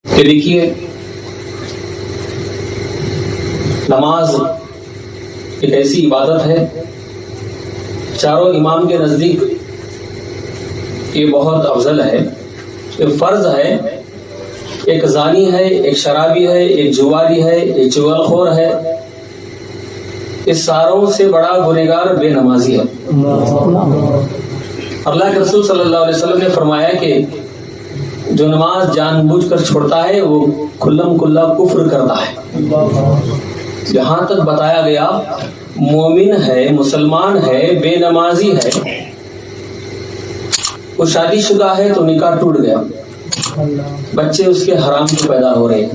کہ دیکھیے نماز ایک ایسی عبادت ہے چاروں امام کے نزدیک یہ بہت افضل ہے، یہ فرض ہے۔ ایک زانی ہے، ایک شرابی ہے، ایک جواری ہے، ایک چغل خور ہے، اس ساروں سے بڑا گنہگار بے نمازی ہے۔ اللہ کے رسول صلی اللہ علیہ وسلم نے فرمایا کہ جو نماز جان بوجھ کر چھوڑتا ہے وہ کھلم کھلا کفر کرتا ہے۔ یہاں تک بتایا گیا مومن ہے، مسلمان ہے، بے نمازی ہے، وہ شادی شدہ ہے تو نکاح ٹوٹ گیا، بچے اس کے حرام کے پیدا ہو رہے ہیں۔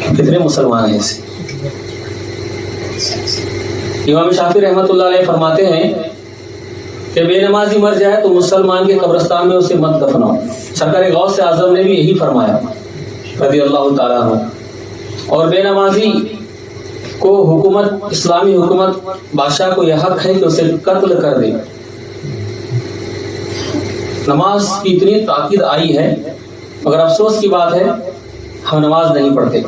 کتنے مسلمان ہیں ایسے؟ امام شافعی رحمۃ اللہ علیہ فرماتے ہیں کہ بے نمازی مر جائے تو مسلمان کے قبرستان میں اسے مت دفناؤ۔ سرکار غوث اعظم نے بھی یہی فرمایا رضی اللہ تعالیٰ عنہ۔ اور بے نمازی کو حکومت، اسلامی حکومت، بادشاہ کو یہ حق ہے کہ اسے قتل کر دے۔ نماز کی اتنی تاکید آئی ہے مگر افسوس کی بات ہے ہم نماز نہیں پڑھتے۔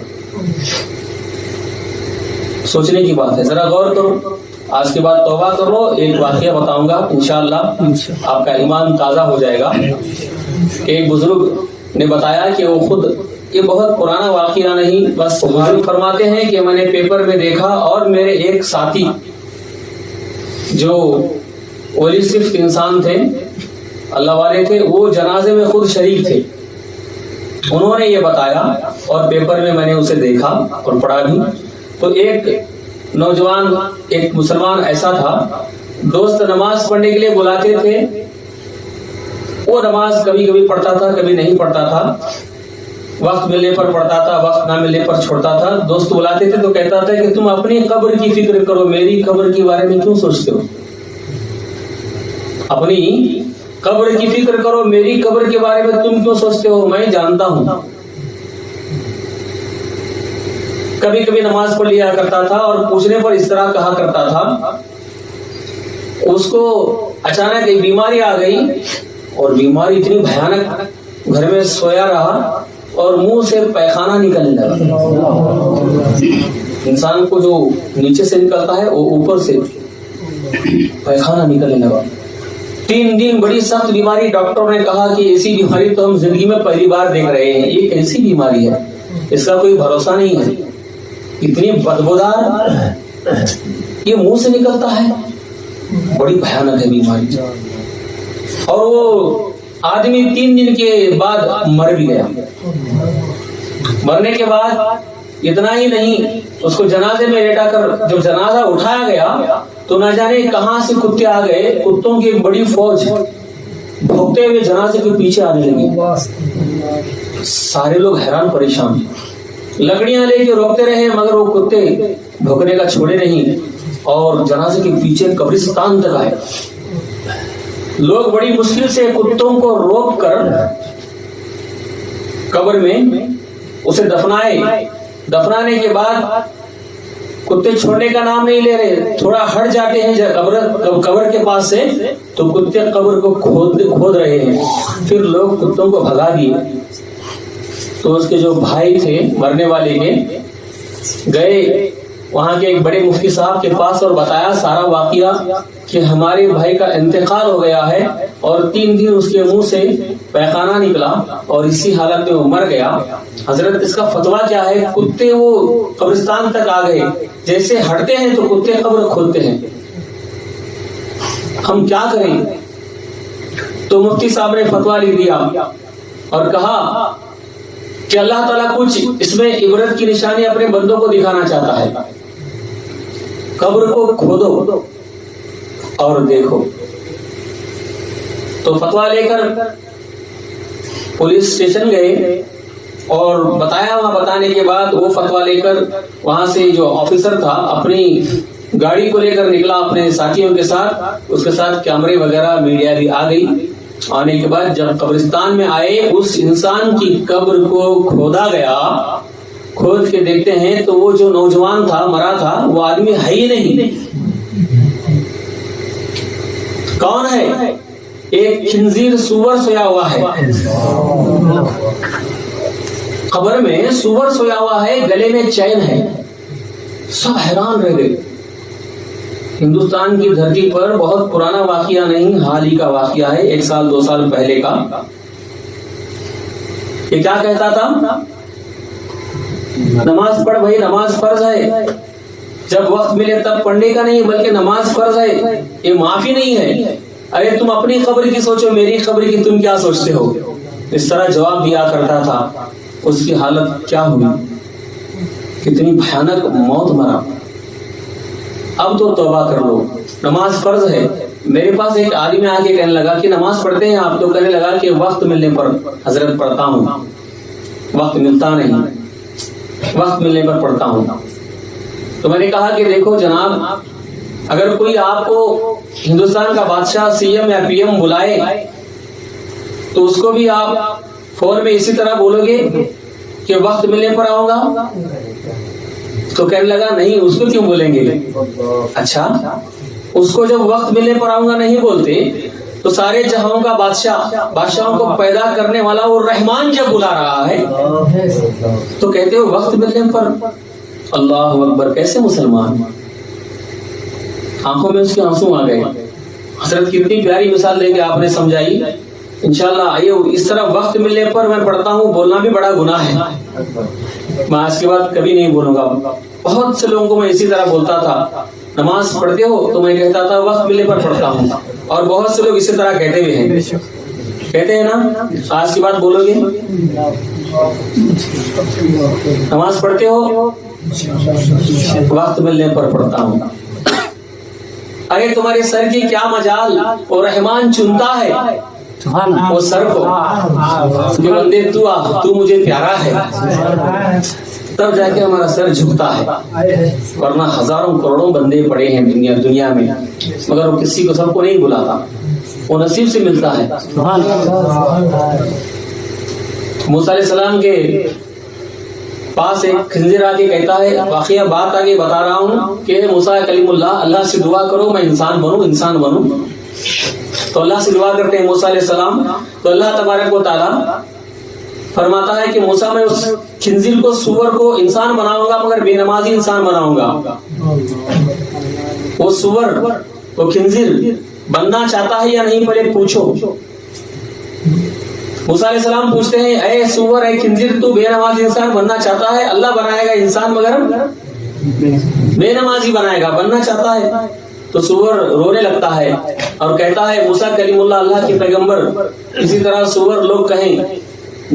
سوچنے کی بات ہے، ذرا غور کرو، آج کے بعد توبہ کر لو۔ ایک واقعہ بتاؤں گا انشاءاللہ آپ کا ایمان تازہ ہو جائے گا۔ ایک بزرگ نے بتایا کہ وہ خود، یہ بہت پرانا واقعہ نہیں، بس بزرگ فرماتے ہیں کہ میں نے پیپر میں دیکھا اور میرے ایک ساتھی جو ولی صرف انسان تھے، اللہ والے تھے، وہ جنازے میں خود شریک تھے، انہوں نے یہ بتایا اور پیپر میں نے اسے دیکھا اور پڑھا بھی۔ تو ایک نوجوان، ایک مسلمان ایسا تھا، دوست نماز پڑھنے کے لیے بلاتے تھے، وہ نماز کبھی کبھی پڑھتا تھا، کبھی نہیں پڑھتا تھا، وقت ملنے پر پڑھتا تھا، وقت نہ ملنے پر چھوڑتا تھا۔ دوست بلاتے تھے تو کہتا تھا کہ تم اپنی قبر کی فکر کرو، میری قبر کے بارے میں کیوں سوچتے ہو؟ اپنی قبر کی فکر کرو، میری قبر کے بارے میں تم کیوں سوچتے ہو؟ میں جانتا ہوں۔ کبھی کبھی نماز پڑھ لیا کرتا تھا اور پوچھنے پر اس طرح کہا کرتا تھا، اس کو اچانک ایک بیماری آ گئی اور بیماری اتنی بھیانک، گھر میں سویا رہا اور منہ سے پیخانہ نکلنے لگا۔ انسان کو جو نیچے سے نکلتا ہے وہ اوپر سے پیخانہ نکلنے لگا۔ 3 دن بڑی سخت بیماری، ڈاکٹر نے کہا کہ ایسی بیماری تو ہم زندگی میں پہلی بار دیکھ رہے ہیں، یہ کیسی بیماری ہے، اس کا کوئی بھروسہ نہیں ہے، اتنی بدبودار، یہ منہ سے نکلتا ہے، بڑی بھیانک ہے بیماری۔ اور وہ آدمی 3 دن کے بعد مر بھی گیا۔ مرنے کے بعد اتنا ہی نہیں، اس کو جنازے میں لیٹا کر جب جنازہ اٹھایا گیا تو نہ جانے کہاں سے کتے آ گئے، کتوں کی ایک بڑی فوج بھوکتے ہوئے جنازے کے پیچھے آنے لگی۔ سارے لوگ حیران پریشان، لکڑیاں لے کے روکتے رہے مگر وہ کتے بھوکنے کا چھوڑے نہیں اور جنازے کے پیچھے قبرستان تک آئے۔ لوگ بڑی مشکل سے کتوں کو روک کر قبر میں اسے دفنائے۔ دفنانے کے بعد کتے چھوڑنے کا نام نہیں لے رہے، تھوڑا ہٹ جاتے ہیں قبر کے پاس سے تو کتے قبر کو کھود رہے ہیں۔ پھر لوگ کتوں کو بھگا دیے تو اس کے جو بھائی تھے مرنے والے کے، گئے وہاں کے ایک بڑے مفتی صاحب کے پاس اور بتایا سارا واقعہ کہ ہمارے بھائی کا انتقال ہو گیا ہے اور 3 دن اس کے منہ سے پیخانہ نکلا اور اسی حالت میں وہ مر گیا۔ حضرت اس کا فتویٰ کیا ہے؟ کتے وہ قبرستان تک آ گئے، جیسے ہٹتے ہیں تو کتے قبر کھولتے ہیں، ہم کیا کریں؟ تو مفتی صاحب نے فتویٰ لکھ دیا اور کہا کہ اللہ تعالیٰ کچھ اس میں عبرت کی نشانی اپنے بندوں کو دکھانا چاہتا ہے، قبر کو کھودو اور دیکھو۔ تو فتویٰ لے کر پولیس اسٹیشن گئے اور بتایا، وہاں بتانے کے بعد وہ فتویٰ لے کر وہاں سے جو آفیسر تھا اپنی گاڑی کو لے کر نکلا اپنے ساتھیوں کے ساتھ، اس کے ساتھ کیمرے وغیرہ، میڈیا بھی آ گئی۔ آنے کے بعد جب قبرستان میں آئے، اس انسان کی قبر کو کھودا گیا، کھود کے دیکھتے ہیں تو وہ جو نوجوان تھا، مرا تھا، وہ آدمی ہے ہی نہیں۔ کون ہے؟ ایک خنزیر سور سویا ہوا ہے قبر میں، سور سویا ہوا ہے، گلے میں چین ہے. سب حیران رہ گئے. ہندوستان کی دھرتی پر بہت پرانا واقعہ نہیں، حال ہی کا واقعہ ہے، 1 سال 2 سال پہلے کا. یہ کیا کہتا تھا؟ نماز پڑھ بھائی، نماز فرض ہے، جب وقت ملے تب پڑھنے کا نہیں، بلکہ نماز فرض ہے، یہ معافی نہیں ہے. ارے تم اپنی قبر کی سوچو، میری قبر کی تم کیا سوچتے ہو؟ اس طرح جواب دیا کرتا تھا. اس کی حالت کیا ہوئی، کتنی بھیانک موت مرا. اب تو توبہ کر لو، نماز فرض ہے. میرے پاس ایک آدمی آ کے کہنے لگا کہ نماز پڑھتے ہیں آپ؟ تو کہنے لگا کہ وقت ملنے پر حضرت پڑھتا ہوں، وقت ملتا نہیں، وقت ملنے پر پڑھتا ہوں. تو میں نے کہا کہ دیکھو جناب، اگر کوئی آپ کو ہندوستان کا بادشاہ سی ایم یا پی ایم بلائے تو اس کو بھی آپ فون میں اسی طرح بولو گے کہ وقت ملنے پر آؤں گا؟ تو کہنے لگا نہیں، اس کو کیوں بولیں گے؟ اچھا، اس کو جب وقت ملنے پر آؤں گا نہیں بولتے تو سارے جہاں کا بادشاہوں کو پیدا کرنے والا وہ رحمان جب بلا رہا ہے تو کہتے ہو وقت ملنے پر؟ اللہ اکبر! کیسے مسلمان! آنکھوں میں اس کے آنسو آ گئے. حضرت کتنی پیاری مثال دے کے آپ نے سمجھائی. انشاءاللہ آئیے اس طرح وقت ملنے پر میں پڑھتا ہوں بولنا بھی بڑا گناہ ہے. میں آج کے بعد کبھی نہیں بولوں گا. بہت سے لوگوں کو میں اسی طرح بولتا تھا، نماز پڑھتے ہو؟ تو میں کہتا تھا وقت ملنے پر پڑھتا ہوں. اور بہت سے لوگ اسی طرح کہتے بھی ہیں، کہتے ہیں نا. آج کی بات بولو گے، نماز پڑھتے ہو؟ وقت ملنے پر پڑھتا ہوں. ارے تمہارے سر کی کیا مجال، اور رحمان چنتا ہے وہ سر کو کہ بندے تو مجھے پیارا ہے، تب جا کے ہمارا سر جھکتا ہے. ورنہ ہزاروں کروڑوں بندے پڑے ہیں دنیا میں، مگر وہ کسی کو، سب کو نہیں بلاتا، وہ نصیب سے ملتا ہے. موسیٰ علیہ السلام کے پاس ایک خنزیر آ کے کہتا ہے، واقعہ بات آگے بتا رہا ہوں کہ موسیٰ کلیم اللہ، اللہ سے دعا کرو میں انسان بنوں. تو اللہ سے دعا کرتے ہیں موسیٰ علیہ السلام. تو اللہ تبارک و تعالی فرماتا ہے کہ موسیٰ میں اس خنزیر کو، سور کو انسان بناؤں گا، مگر بے نمازی انسان بناؤں گا. وہ سور، وہ خنزیر بننا چاہتا ہے یا نہیں پہلے پوچھو. موسیٰ علیہ السلام پوچھتے ہیں، اے سور، اے خنزیر، تو بے نمازی انسان بننا چاہتا ہے؟ اللہ بنائے گا انسان مگر بے نمازی بنائے گا، بننا چاہتا ہے. تو سور رونے لگتا ہے اور کہتا ہے، موسیٰ کلیم اللہ، اللہ کے پیغمبر، اسی طرح سور لوگ کہیں،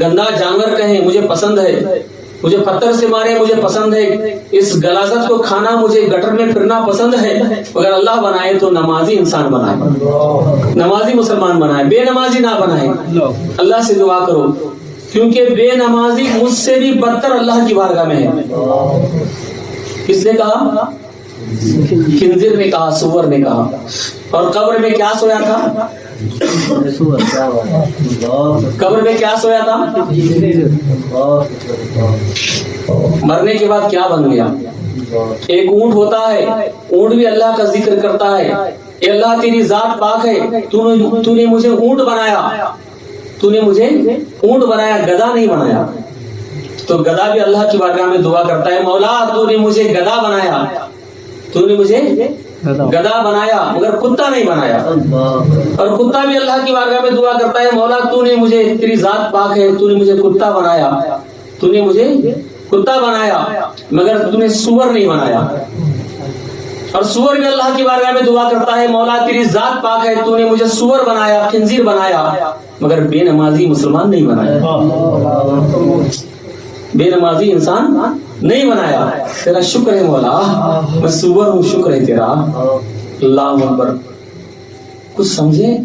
گندا جانور کہیں مجھے پسند ہے، مجھے پتھر سے مارے مجھے پسند ہے، اس غلاظت کو کھانا، مجھے گٹر میں پھرنا پسند ہے، مگر اللہ بنائے تو نمازی انسان بنائے، نمازی مسلمان بنائے، بے نمازی نہ بنائے. اللہ سے دعا کرو، کیونکہ بے نمازی مجھ سے بھی بدتر اللہ کی بارگاہ میں ہے. کس نے کہا؟ خنزیر نے کہا، سور نے کہا. اور قبر میں کیا سویا تھا؟ قبر میں کیا سویا تھا؟ مرنے کے بعد کیا بن گیا؟ ایک اونٹ ہوتا ہے، اونٹ بھی اللہ کا ذکر کرتا ہے، اے اللہ تیری ذات پاک ہے، تو نے مجھے اونٹ بنایا، تو نے مجھے اونٹ بنایا، گدھا نہیں بنایا. تو گدھا بھی اللہ کی بارگاہ میں دعا کرتا ہے، مولا تو نے مجھے گدھا بنایا، تو نے مجھے گدھا بنایا، مگر کتا نہیں بنایا. اور کتا بھی اللہ کی بارگاہ میں دعا کرتا ہے، مولا تو نے مجھے، تیری ذات پاک ہے، تو نے مجھے کتا بنایا، تو نے مجھے کتا بنایا، مگر تو نے سور نہیں بنایا. اور سور بھی اللہ کی بارگاہ میں دعا کرتا ہے، مولا تیری ذات پاک ہے، تو نے مجھے سور بنایا، خنزیر بنایا، مگر بے نمازی مسلمان نہیں بنایا، بے نمازی انسان نہیں بنایا. تیرا شکر ہے مولا، میں سور ہوں، شکر ہے تیرا. اللہ اکبر! کچھ سمجھے؟